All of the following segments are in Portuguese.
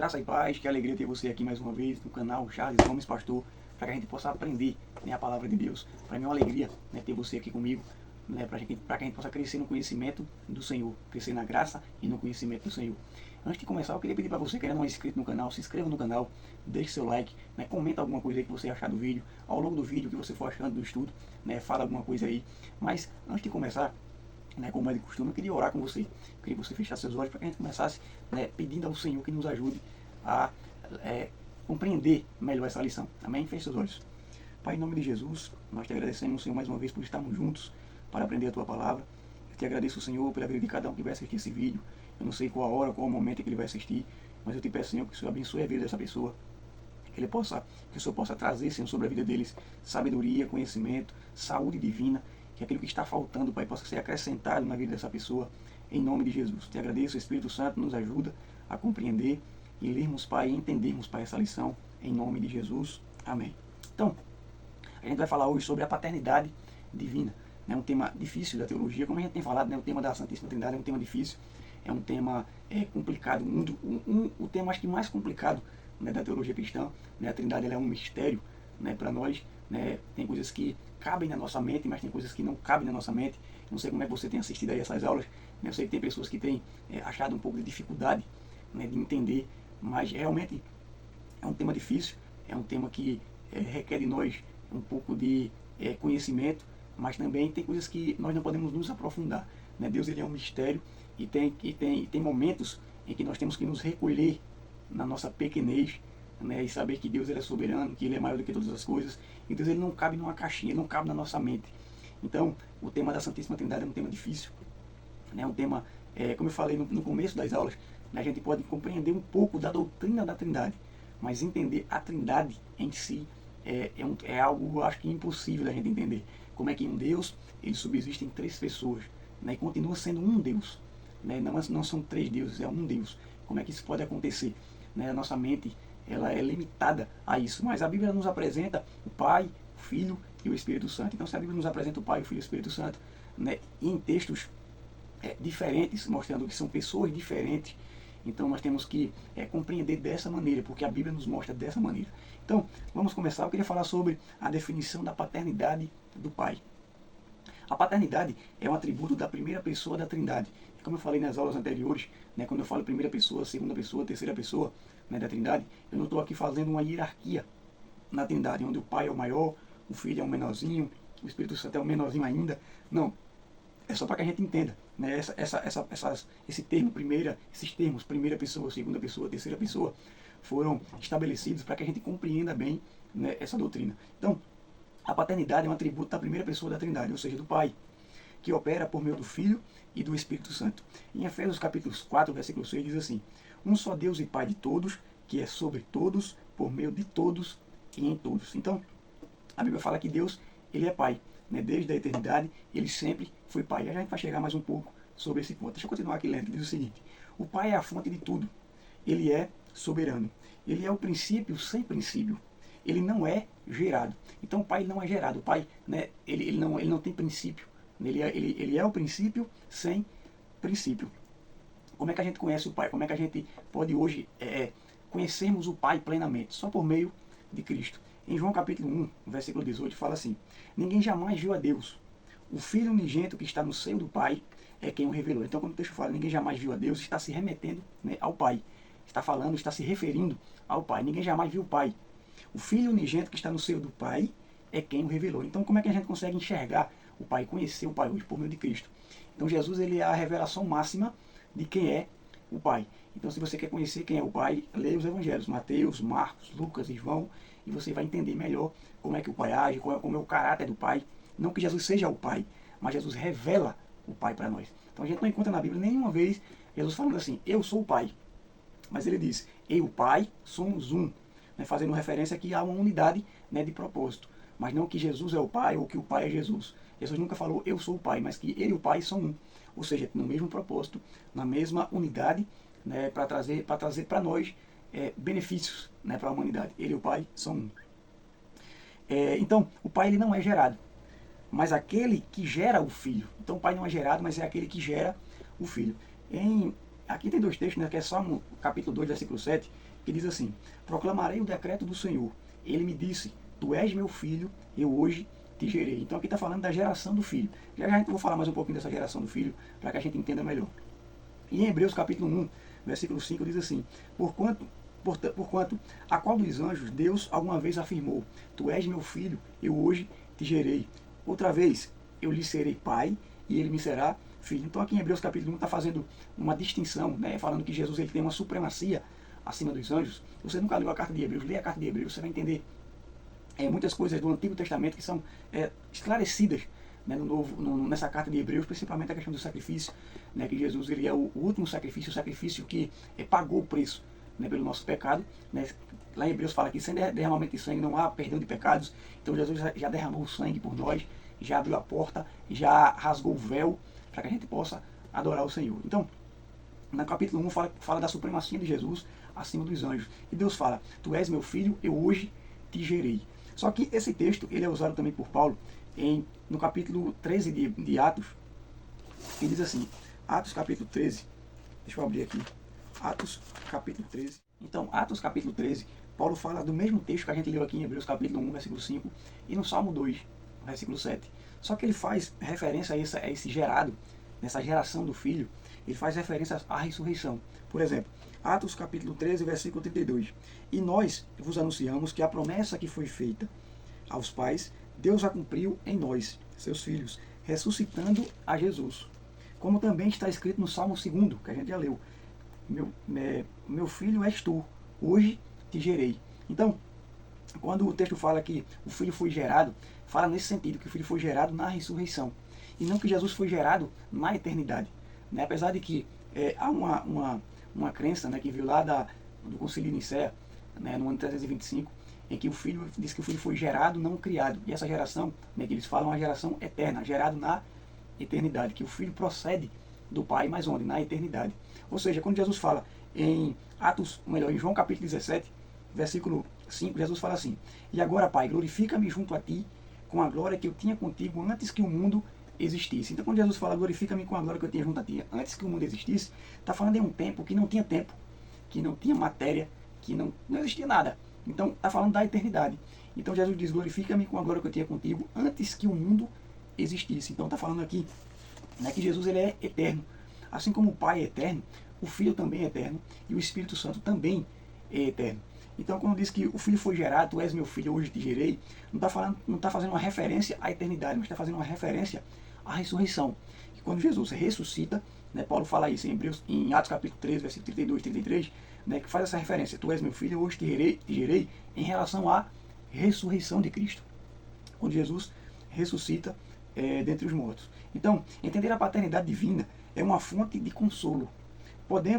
Graça e paz, que alegria ter você aqui mais uma vez no canal Charles Gomes Pastor, para que a gente possa aprender, né, a palavra de Deus. Para mim é uma alegria, né, ter você aqui comigo, né, para que a gente possa crescer no conhecimento do Senhor, crescer na graça e no conhecimento do Senhor. Antes de começar, eu queria pedir para você que ainda não é inscrito no canal, se inscreva no canal, deixe seu like, né, comenta alguma coisa aí que você achar do vídeo, ao longo do vídeo que você for achando do estudo, né, fala alguma coisa aí. Mas antes de começar, né, como é de costume, eu queria orar com você. Eu queria que você fechasse seus olhos para que a gente começasse, né, pedindo ao Senhor que nos ajude a compreender melhor essa lição. Amém? Feche seus olhos. Pai, em nome de Jesus, nós te agradecemos, Senhor, mais uma vez por estarmos juntos para aprender a Tua Palavra. Eu te agradeço, Senhor, pela vida de cada um que vai assistir esse vídeo. Eu não sei qual a hora, qual o momento em que ele vai assistir, mas eu te peço, Senhor, que o Senhor abençoe a vida dessa pessoa. Que o Senhor possa trazer, Senhor, sobre a vida deles sabedoria, conhecimento, saúde divina, que aquilo que está faltando, Pai, possa ser acrescentado na vida dessa pessoa, em nome de Jesus. Te agradeço, o Espírito Santo nos ajuda a compreender e lermos, Pai, e entendermos, Pai, essa lição, em nome de Jesus. Amém. Então, a gente vai falar hoje sobre a paternidade divina. É um tema difícil da teologia, como a gente tem falado, né? O tema da Santíssima Trindade é um tema difícil, é um tema complicado, o tema acho que mais complicado, né, da teologia cristã, né? A Trindade ela é um mistério, né, para nós, né? Tem coisas que cabem na nossa mente, mas tem coisas que não cabem na nossa mente. Não sei como é que você tem assistido aí essas aulas, né? Eu sei que tem pessoas que têm achado um pouco de dificuldade, né, de entender, mas realmente é um tema difícil, é um tema que requer de nós um pouco de conhecimento, mas também tem coisas que nós não podemos nos aprofundar, né? Deus ele é um mistério e tem momentos em que nós temos que nos recolher na nossa pequenez, né, e saber que Deus ele é soberano, que Ele é maior do que todas as coisas, e Deus ele não cabe numa caixinha, ele não cabe na nossa mente. Então, o tema da Santíssima Trindade é um tema difícil, né, um tema, como eu falei no começo das aulas, né, a gente pode compreender um pouco da doutrina da Trindade, mas entender a Trindade em si é algo, acho que impossível da gente entender. Como é que um Deus, ele subsiste em três pessoas, né, e continua sendo um Deus, né, não são três deuses, é um Deus. Como é que isso pode acontecer? Né, a nossa mente ela é limitada a isso, mas a Bíblia nos apresenta o Pai, o Filho e o Espírito Santo. Então, se a Bíblia nos apresenta o Pai, o Filho e o Espírito Santo, né, em textos diferentes, mostrando que são pessoas diferentes, então nós temos que compreender dessa maneira, porque a Bíblia nos mostra dessa maneira. Então, vamos começar. Eu queria falar sobre a definição da paternidade do Pai. A paternidade é um atributo da primeira pessoa da Trindade. Como eu falei nas aulas anteriores, né, quando eu falo primeira pessoa, segunda pessoa, terceira pessoa, né, da Trindade, eu não estou aqui fazendo uma hierarquia na Trindade, onde o Pai é o maior, o Filho é o menorzinho, o Espírito Santo é o menorzinho ainda. Não. É só para que a gente entenda, né, esses termos, primeira pessoa, segunda pessoa, terceira pessoa, foram estabelecidos para que a gente compreenda bem, né, essa doutrina. Então, a paternidade é um atributo da primeira pessoa da Trindade, ou seja, do Pai, que opera por meio do Filho e do Espírito Santo. Em Efésios capítulo 4, versículo 6, diz assim: um só Deus e Pai de todos, que é sobre todos, por meio de todos e em todos. Então, a Bíblia fala que Deus, ele é Pai, né? Desde a eternidade, ele sempre foi Pai. E a gente vai chegar mais um pouco sobre esse ponto. Deixa eu continuar aqui lendo, que diz o seguinte: o Pai é a fonte de tudo, ele é soberano, ele é o princípio sem princípio, ele não é gerado. Então o Pai não é gerado, o Pai, né, ele não tem princípio, ele é o princípio sem princípio. Como é que a gente conhece o Pai? Como é que a gente pode hoje conhecermos o Pai plenamente? Só por meio de Cristo. Em João capítulo 1, versículo 18, fala assim: ninguém jamais viu a Deus. O Filho unigênito que está no seio do Pai é quem o revelou. Então, quando o texto fala ninguém jamais viu a Deus, está se remetendo, né, ao Pai. Está se referindo ao Pai. Ninguém jamais viu o Pai. O Filho unigênito que está no seio do Pai é quem o revelou. Então, como é que a gente consegue enxergar o Pai, conhecer o Pai hoje por meio de Cristo? Então, Jesus ele é a revelação máxima de quem é o Pai. Então, se você quer conhecer quem é o Pai, leia os Evangelhos, Mateus, Marcos, Lucas e João, e você vai entender melhor como é que o Pai age, como é o caráter do Pai. Não que Jesus seja o Pai, mas Jesus revela o Pai para nós. Então, a gente não encontra na Bíblia nenhuma vez Jesus falando assim: eu sou o Pai. Mas ele diz: eu e o Pai somos um, né, fazendo referência aqui a uma unidade, né, de propósito. Mas não que Jesus é o Pai ou que o Pai é Jesus. Jesus nunca falou eu sou o Pai, mas que ele e o Pai são um. Ou seja, no mesmo propósito, na mesma unidade, né, para trazer para nós benefícios, né, para a humanidade. Ele e o Pai são um. Então, o Pai ele não é gerado, mas aquele que gera o Filho. Então, o Pai não é gerado, mas é aquele que gera o Filho. Em aqui tem dois textos, né, que é Salmo capítulo 2, versículo 7, que diz assim: proclamarei o decreto do Senhor. Ele me disse, tu és meu filho, eu hoje te gerei. Então aqui está falando da geração do filho. Já a gente vai falar mais um pouquinho dessa geração do filho, para que a gente entenda melhor. E em Hebreus capítulo 1, versículo 5, diz assim: porquanto, a qual dos anjos Deus alguma vez afirmou, tu és meu filho, eu hoje te gerei. Outra vez, eu lhe serei pai, e ele me será filho. Então aqui em Hebreus capítulo 1 está fazendo uma distinção, né, falando que Jesus ele tem uma supremacia acima dos anjos. Você nunca leu a carta de Hebreus, lê a carta de Hebreus, você vai entender muitas coisas do Antigo Testamento que são esclarecidas, né, nessa carta de Hebreus, principalmente a questão do sacrifício, né, que Jesus ele é o último sacrifício, o sacrifício que pagou o preço, né, pelo nosso pecado. Né. Lá em Hebreus fala que sem derramamento de sangue não há perdão de pecados. Então Jesus já derramou o sangue por nós, já abriu a porta, já rasgou o véu para que a gente possa adorar o Senhor. Então, no capítulo 1 fala da supremacia de Jesus acima dos anjos. E Deus fala, tu és meu filho, eu hoje te gerei. Só que esse texto ele é usado também por Paulo no capítulo 13 de Atos, que diz assim, Atos capítulo 13, deixa eu abrir aqui, Atos capítulo 13. Então, Atos capítulo 13, Paulo fala do mesmo texto que a gente leu aqui em Hebreus capítulo 1, versículo 5, e no Salmo 2, versículo 7. Só que ele faz referência a esse gerado, nessa geração do filho, ele faz referência à ressurreição. Por exemplo, Atos capítulo 13, versículo 32. E nós vos anunciamos que a promessa que foi feita aos pais, Deus a cumpriu em nós, seus filhos, ressuscitando a Jesus. Como também está escrito no Salmo 2, que a gente já leu. Meu filho és tu, hoje te gerei. Então, quando o texto fala que o filho foi gerado, fala nesse sentido, que o filho foi gerado na ressurreição. E não que Jesus foi gerado na eternidade. Né? Apesar de que há uma crença, né, que veio lá do Concílio de Nicéia, né, no ano 325, em que o filho diz que o filho foi gerado, não criado. E essa geração, né, que eles falam, é uma geração eterna, gerado na eternidade, que o filho procede do pai, mas onde? Na eternidade. Ou seja, quando Jesus fala em em João capítulo 17, versículo 5, Jesus fala assim: e agora, Pai, glorifica-me junto a ti com a glória que eu tinha contigo antes que o mundo existisse. Então, quando Jesus fala glorifica-me com a glória que eu tinha junto a ti antes que o mundo existisse, está falando em um tempo, que não tinha matéria, que não existia nada. Então, está falando da eternidade. Então, Jesus diz, glorifica-me com a glória que eu tinha contigo antes que o mundo existisse. Então, está falando aqui, né, que Jesus ele é eterno. Assim como o Pai é eterno, o Filho também é eterno e o Espírito Santo também é eterno. Então, quando diz que o Filho foi gerado, tu és meu filho, hoje te gerei, não está fazendo uma referência à eternidade, mas está fazendo uma referência à ressurreição. E quando Jesus ressuscita, né, Paulo fala isso em Atos capítulo 13, versículo 32 e 33, né, que faz essa referência, tu és meu filho, hoje te gerei, em relação à ressurreição de Cristo. Quando Jesus ressuscita dentre os mortos. Então, entender a paternidade divina é uma fonte de consolo.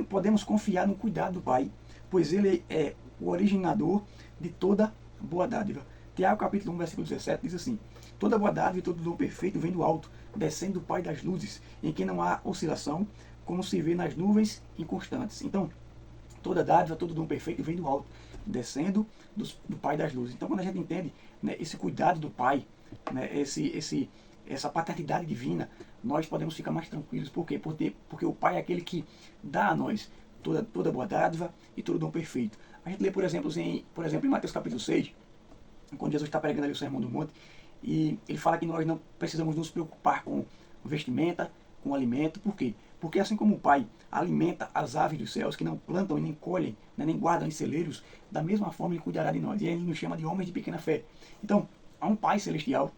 Podemos confiar no cuidado do Pai, pois Ele é o originador de toda boa dádiva. Tiago capítulo 1, versículo 17 diz assim: toda boa dádiva e todo dom perfeito vem do alto, descendo do Pai das luzes, em que não há oscilação, como se vê nas nuvens inconstantes. Então, toda dádiva, todo dom perfeito vem do alto, descendo do Pai das luzes. Então, quando a gente entende, né, esse cuidado do Pai, né, essa paternidade divina, nós podemos ficar mais tranquilos. Por quê? Porque o Pai é aquele que dá a nós toda boa dádiva e todo dom perfeito. A gente lê, por exemplo, em Mateus capítulo 6, quando Jesus está pregando ali o Sermão do Monte, e ele fala que nós não precisamos nos preocupar com vestimenta, com alimento. Por quê? Porque assim como o Pai alimenta as aves dos céus, que não plantam e nem colhem, né, nem guardam em celeiros, da mesma forma ele cuidará de nós. E ele nos chama de homens de pequena fé. Então, há um Pai celestial,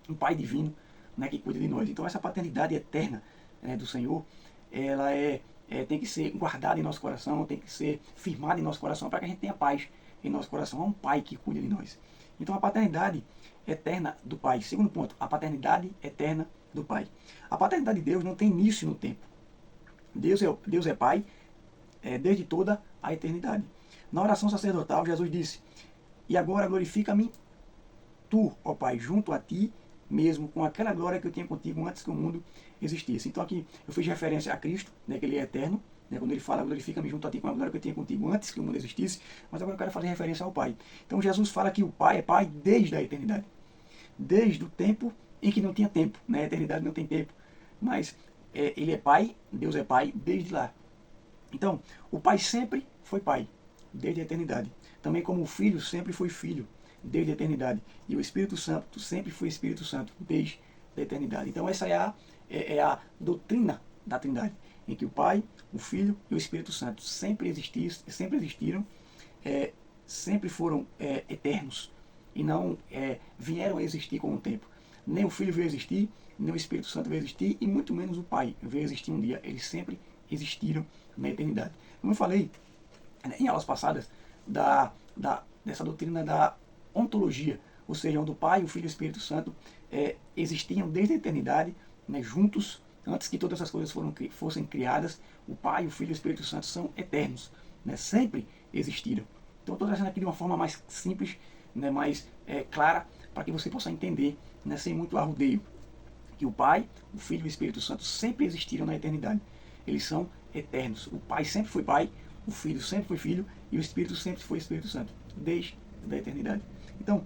um Pai divino, né, que cuida de nós. Então essa paternidade eterna, do Senhor, ela tem que ser guardada em nosso coração, tem que ser firmada em nosso coração para que a gente tenha paz em nosso coração. Há um Pai que cuida de nós. Então a paternidade eterna do Pai. Segundo ponto, a paternidade eterna do Pai. A paternidade de Deus não tem início no tempo. Deus é Pai desde toda a eternidade. Na oração sacerdotal, Jesus disse: e agora glorifica-me tu, ó Pai, junto a ti mesmo, com aquela glória que eu tinha contigo antes que o mundo existisse. Então aqui eu fiz referência a Cristo, né, que ele é eterno, né, quando ele fala glorifica-me junto a ti com a glória que eu tinha contigo antes que o mundo existisse, mas agora eu quero fazer referência ao Pai. Então Jesus fala que o Pai é Pai desde a eternidade, desde o tempo em que não tinha tempo, né? A eternidade não tem tempo, mas ele é Pai, Deus é Pai desde lá. Então, o Pai sempre foi Pai, desde a eternidade. Também como o Filho sempre foi Filho, desde a eternidade. E o Espírito Santo sempre foi Espírito Santo, desde a eternidade. Então essa é a doutrina da Trindade, em que o Pai, o Filho e o Espírito Santo sempre existiram, sempre foram eternos e não vieram a existir com o tempo. Nem o Filho veio a existir, nem o Espírito Santo veio a existir, e muito menos o Pai veio a existir um dia. Eles sempre existiram na eternidade. Como eu falei em aulas passadas, dessa doutrina da ontologia, ou seja, onde o Pai, o Filho e o Espírito Santo existiam desde a eternidade, né, juntos, antes que todas essas coisas fossem criadas. O Pai, o Filho e o Espírito Santo são eternos, né, sempre existiram. Então estou trazendo aqui de uma forma mais simples, né, mais clara, para que você possa entender, né, sem muito arrudeio, que o Pai, o Filho e o Espírito Santo sempre existiram na eternidade. Eles são eternos. O Pai sempre foi Pai, o Filho sempre foi Filho e o Espírito sempre foi Espírito Santo, desde a eternidade. Então,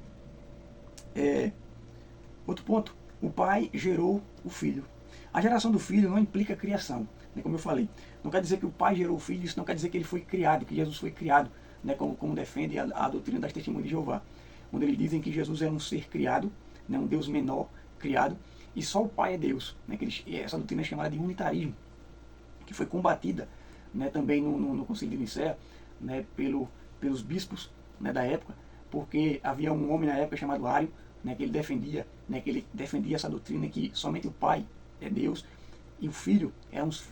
outro ponto, o Pai gerou o Filho. A geração do Filho não implica criação, né, como eu falei. Não quer dizer que o Pai gerou o Filho, isso não quer dizer que ele foi criado, que Jesus foi criado, né, como defende a doutrina das Testemunhas de Jeová, onde eles dizem que Jesus é um ser criado, né, um Deus menor criado, e só o Pai é Deus. Né, essa doutrina é chamada de unitarismo, que foi combatida, né, também no Concílio de Nicéia, né, pelos bispos, né, da época, porque havia um homem na época chamado Ário, né, que ele defendia essa doutrina que somente o Pai é Deus e o Filho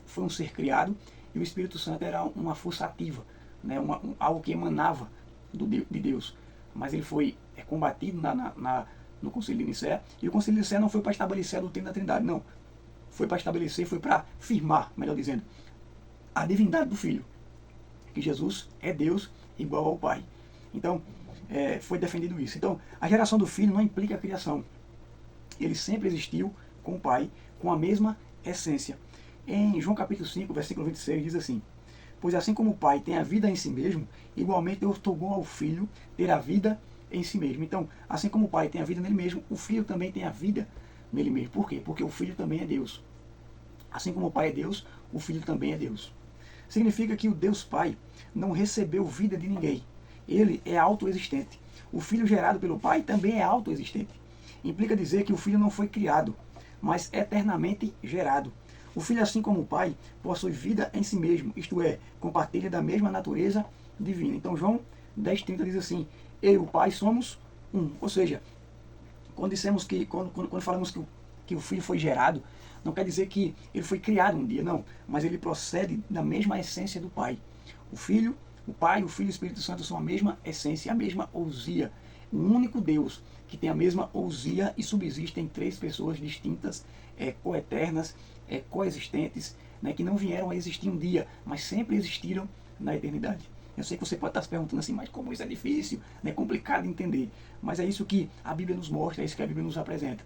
foi um ser criado e o Espírito Santo era uma força ativa, né, algo que emanava de Deus. Mas ele foi combatido no Concílio de Nicéia, e o Concílio de Nicéia não foi para estabelecer a doutrina da Trindade, não. Foi para firmar, melhor dizendo, a divindade do Filho, que Jesus é Deus igual ao Pai. Então, foi defendido isso. Então, a geração do Filho não implica a criação. Ele sempre existiu com o Pai, com a mesma essência. Em João capítulo 5, versículo 26, diz assim: pois assim como o Pai tem a vida em si mesmo, igualmente Deus outorgou ao Filho ter a vida em si mesmo. Então, assim como o Pai tem a vida nele mesmo, o Filho também tem a vida nele mesmo. Por quê? Porque o Filho também é Deus. Assim como o Pai é Deus, o Filho também é Deus. Significa que o Deus Pai não recebeu vida de ninguém. Ele é autoexistente. O Filho gerado pelo Pai também é autoexistente. Implica dizer que o Filho não foi criado, mas eternamente gerado. O Filho, assim como o Pai, possui vida em si mesmo, isto é, compartilha da mesma natureza divina. Então João 10,30 diz assim: eu e o Pai somos um. Ou seja, quando falamos que o Filho foi gerado, não quer dizer que ele foi criado um dia, não. Mas ele procede da mesma essência do Pai. O Pai, o Filho e o Espírito Santo são a mesma essência, a mesma ousia. O único Deus que tem a mesma ousia e subsiste em três pessoas distintas, coeternas, coexistentes, né, que não vieram a existir um dia, mas sempre existiram na eternidade. Eu sei que você pode estar se perguntando assim, mas como isso é difícil, é complicado de entender. Mas é isso que a Bíblia nos mostra, é isso que a Bíblia nos apresenta.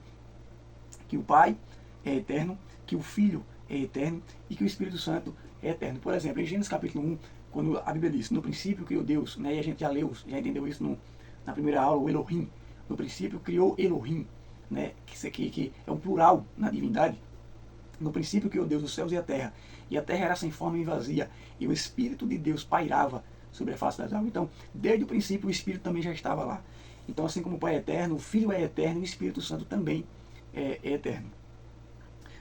Que o Pai é eterno, que o Filho é eterno e que o Espírito Santo é eterno. Por exemplo, em Gênesis capítulo 1, quando a Bíblia diz: no princípio criou Deus, né, e a gente já entendeu isso na primeira aula, o Elohim. No princípio criou Elohim, né, que é um plural na divindade. No princípio criou Deus os céus e a terra era sem forma e vazia, e o Espírito de Deus pairava sobre a face das águas. Então, desde o princípio, o Espírito também já estava lá. Então, assim como o Pai é eterno, o Filho é eterno e o Espírito Santo também é eterno.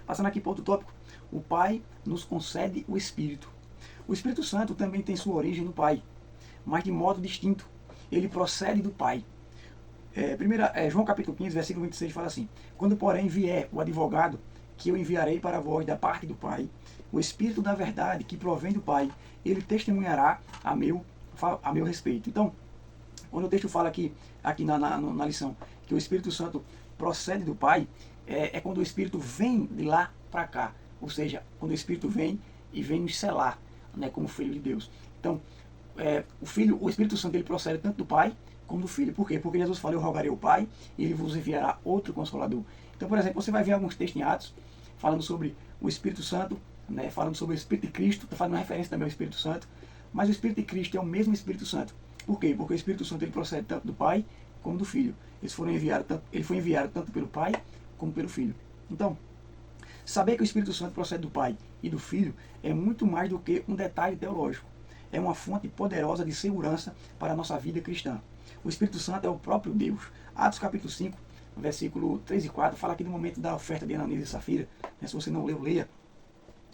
Passando aqui para outro tópico, o Pai nos concede o Espírito. O Espírito Santo também tem sua origem no Pai, mas de modo distinto. Ele procede do Pai. João capítulo 15, versículo 26 fala assim: quando porém vier o advogado, que eu enviarei para vós da parte do Pai, o Espírito da verdade que provém do Pai, ele testemunhará a meu respeito. Então, quando o texto fala aqui na lição que o Espírito Santo procede do Pai, é quando o Espírito vem de lá para cá. Ou seja, quando o Espírito vem e vem nos selar, né, como Filho de Deus. Então, o Espírito Santo, ele procede tanto do Pai como do Filho. Por quê? Porque Jesus falou: eu rogarei ao Pai e ele vos enviará outro Consolador. Então, por exemplo, você vai ver alguns textos em Atos falando sobre o Espírito Santo, né, falando sobre o Espírito de Cristo, está fazendo uma referência também ao Espírito Santo, mas o Espírito de Cristo é o mesmo Espírito Santo. Por quê? Porque o Espírito Santo, ele procede tanto do Pai como do Filho. Ele foi enviado tanto pelo Pai como pelo Filho. Então, Saber que o Espírito Santo procede do Pai e do Filho é muito mais do que um detalhe teológico. É uma fonte poderosa de segurança para a nossa vida cristã. O Espírito Santo é o próprio Deus. Atos capítulo 5, versículo 3 e 4, fala aqui no momento da oferta de Ananias e Safira. Se você não leu, leia.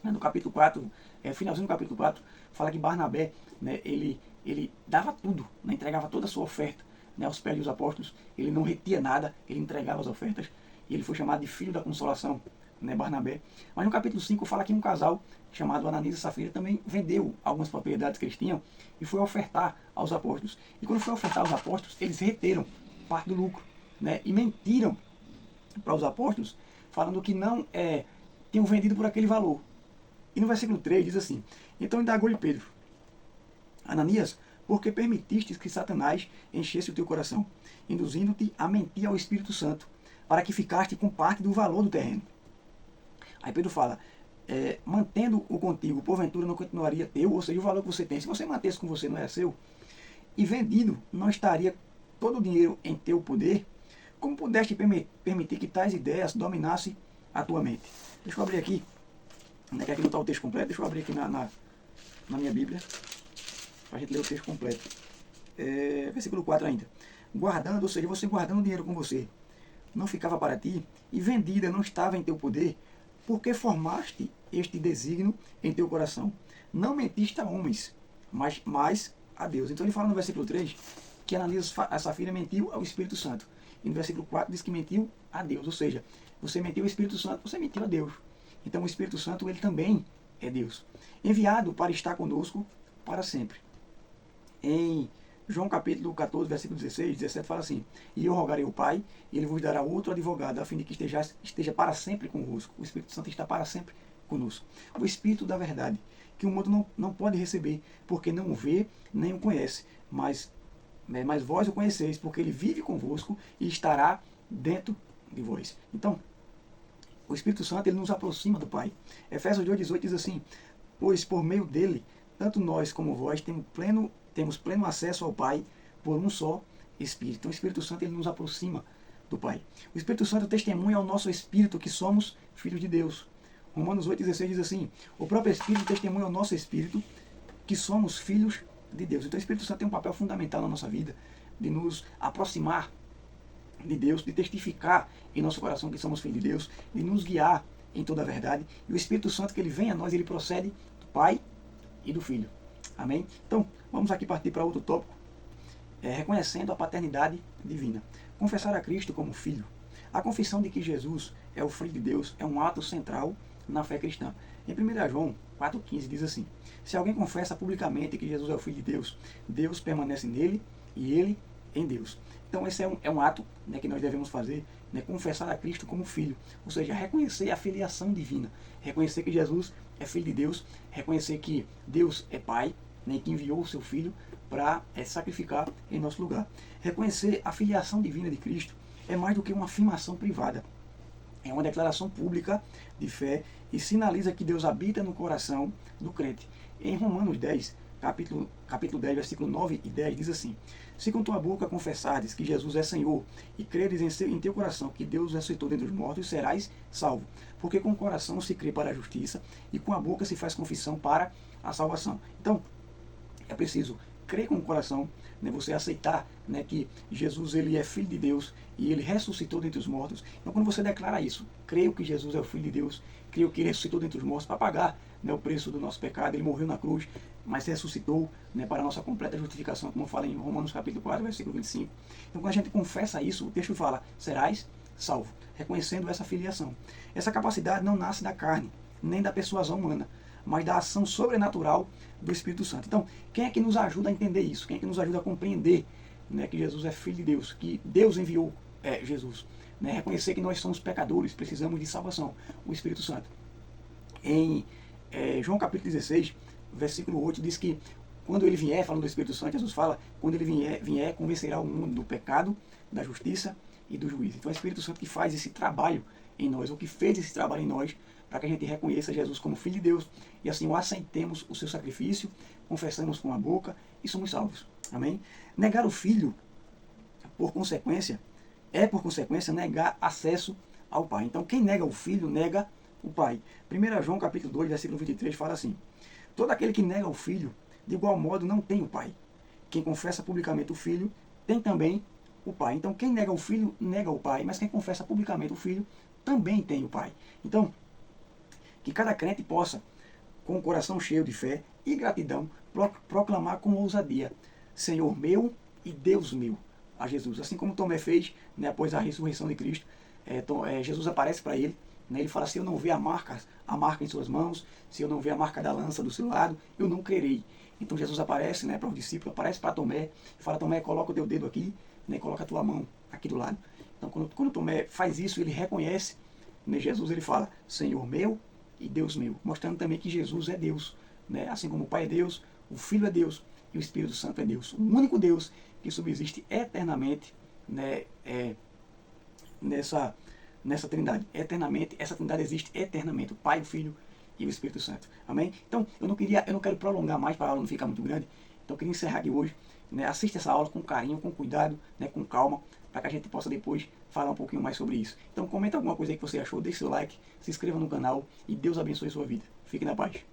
No capítulo 4, finalzinho do capítulo 4, fala que Barnabé, né, ele dava tudo, né, entregava toda a sua oferta, né, aos pés dos apóstolos. Ele não retia nada, ele entregava as ofertas. E ele foi chamado de filho da consolação, né, Barnabé. Mas no capítulo 5 fala que um casal chamado Ananias e Safira também vendeu algumas propriedades que eles tinham e foi ofertar aos apóstolos. E quando foi ofertar aos apóstolos, eles reteram parte do lucro, né, e mentiram para os apóstolos, falando que não tinham vendido por aquele valor. E no versículo 3 diz assim: então indagou-lhe Pedro: Ananias, porque permitistes que Satanás enchesse o teu coração, induzindo-te a mentir ao Espírito Santo, para que ficaste com parte do valor do terreno? Aí Pedro fala: mantendo-o contigo, porventura não continuaria teu? Ou seja, o valor que você tem, se você mantesse com você, não era seu? E vendido, não estaria todo o dinheiro em teu poder? Como pudeste permitir que tais ideias dominassem a tua mente? Deixa eu abrir aqui, né, que aqui não está o texto completo. Deixa eu abrir aqui na minha Bíblia, para a gente ler o texto completo. Versículo 4 ainda. Guardando, ou seja, você guardando o dinheiro com você, não ficava para ti, e vendida não estava em teu poder, porque formaste este desígnio em teu coração. Não mentiste a homens, mas a Deus. Então ele fala no versículo 3 que Ananias a Safira mentiu ao Espírito Santo. E no versículo 4 diz que mentiu a Deus. Ou seja, você mentiu ao Espírito Santo, você mentiu a Deus. Então o Espírito Santo, ele também é Deus, enviado para estar conosco para sempre. Em João capítulo 14, versículo 16, 17 fala assim: e eu rogarei ao Pai, e ele vos dará outro advogado, a fim de que esteja para sempre convosco. O Espírito Santo está para sempre conosco. O Espírito da verdade, que o mundo não pode receber, porque não o vê, nem o conhece, mas vós o conheceis, porque ele vive convosco e estará dentro de vós. Então, o Espírito Santo, ele nos aproxima do Pai. Efésios 2,18 diz assim: pois por meio dele, tanto nós como vós temos pleno acesso ao Pai por um só Espírito. Então o Espírito Santo, ele nos aproxima do Pai. O Espírito Santo testemunha ao nosso espírito que somos filhos de Deus. Romanos 8,16 diz assim: o próprio Espírito testemunha ao nosso espírito que somos filhos de Deus. Então o Espírito Santo tem um papel fundamental na nossa vida, de nos aproximar de Deus, de testificar em nosso coração que somos filhos de Deus, de nos guiar em toda a verdade. E o Espírito Santo, que ele vem a nós, ele procede do Pai e do Filho. Amém? Então, vamos aqui partir para outro tópico, reconhecendo a paternidade divina. Confessar a Cristo como Filho. A confissão de que Jesus é o Filho de Deus é um ato central na fé cristã. Em 1 João 4,15 diz assim: se alguém confessa publicamente que Jesus é o Filho de Deus, Deus permanece nele e ele em Deus. Então esse é um ato, né, que nós devemos fazer, né, confessar a Cristo como Filho, ou seja, reconhecer a filiação divina, reconhecer que Jesus é Filho de Deus, reconhecer que Deus é Pai, né, que enviou o seu Filho para sacrificar em nosso lugar. Reconhecer a filiação divina de Cristo é mais do que uma afirmação privada, é uma declaração pública de fé e sinaliza que Deus habita no coração do crente. Em Romanos 10, capítulo 10, versículo 9 e 10, diz assim: se com tua boca confessares que Jesus é Senhor e creres em teu coração que Deus ressuscitou dentre os mortos, serás salvo. Porque com o coração se crê para a justiça e com a boca se faz confissão para a salvação. Então, é preciso crer com o coração, né, você aceitar, né, que Jesus, ele é Filho de Deus e ele ressuscitou dentre os mortos. Então, quando você declara isso, creio que Jesus é o Filho de Deus, creio que ele ressuscitou dentre os mortos para pagar, né, o preço do nosso pecado, ele morreu na cruz, mas ressuscitou, né, para a nossa completa justificação, como fala em Romanos capítulo 4, versículo 25. Então, quando a gente confessa isso, o texto fala: serás salvo, reconhecendo essa filiação. Essa capacidade não nasce da carne, nem da persuasão humana, mas da ação sobrenatural do Espírito Santo. Então, quem é que nos ajuda a entender isso? Quem é que nos ajuda a compreender, né, que Jesus é Filho de Deus, que Deus enviou Jesus? Né? Reconhecer que nós somos pecadores, precisamos de salvação. O Espírito Santo. Em João capítulo 16, versículo 8, diz que quando ele vier, falando do Espírito Santo, Jesus fala: quando ele vier, convencerá o mundo do pecado, da justiça e do juízo. Então é o Espírito Santo que faz esse trabalho em nós, ou que fez esse trabalho em nós, para que a gente reconheça Jesus como Filho de Deus e assim o aceitemos o seu sacrifício, confessamos com a boca e somos salvos. Amém? Negar o Filho, por consequência, negar acesso ao Pai. Então quem nega o Filho, nega o Pai. 1 João capítulo 2, versículo 23 fala assim: todo aquele que nega o Filho, de igual modo não tem o Pai. Quem confessa publicamente o Filho, tem também o Pai. Então quem nega o Filho, nega o Pai, mas quem confessa publicamente o Filho, também tem o Pai. Então, que cada crente possa, com o coração cheio de fé e gratidão, proclamar com ousadia: Senhor meu e Deus meu, a Jesus. Assim como Tomé fez, né, após a ressurreição de Cristo, Jesus aparece para ele, né, ele fala: se eu não ver a marca em suas mãos, se eu não ver a marca da lança do seu lado, eu não crerei. Então Jesus aparece, né, para os discípulos, aparece para Tomé, e fala: Tomé, coloca o teu dedo aqui, né, coloca a tua mão aqui do lado. Então quando Tomé faz isso, ele reconhece, né, Jesus, ele fala: Senhor meu e Deus meu, mostrando também que Jesus é Deus, né? Assim como o Pai é Deus, o Filho é Deus e o Espírito Santo é Deus, o único Deus que subsiste eternamente, né, nessa Trindade. Eternamente, essa Trindade existe eternamente, o Pai, o Filho e o Espírito Santo. Amém? Então, eu não quero prolongar mais para a aula não ficar muito grande. Então, eu queria encerrar aqui hoje. Né? Assista essa aula com carinho, com cuidado, né, com calma, para que a gente possa depois falar um pouquinho mais sobre isso. Então, comenta alguma coisa aí que você achou, deixe seu like, se inscreva no canal e Deus abençoe sua vida. Fique na paz.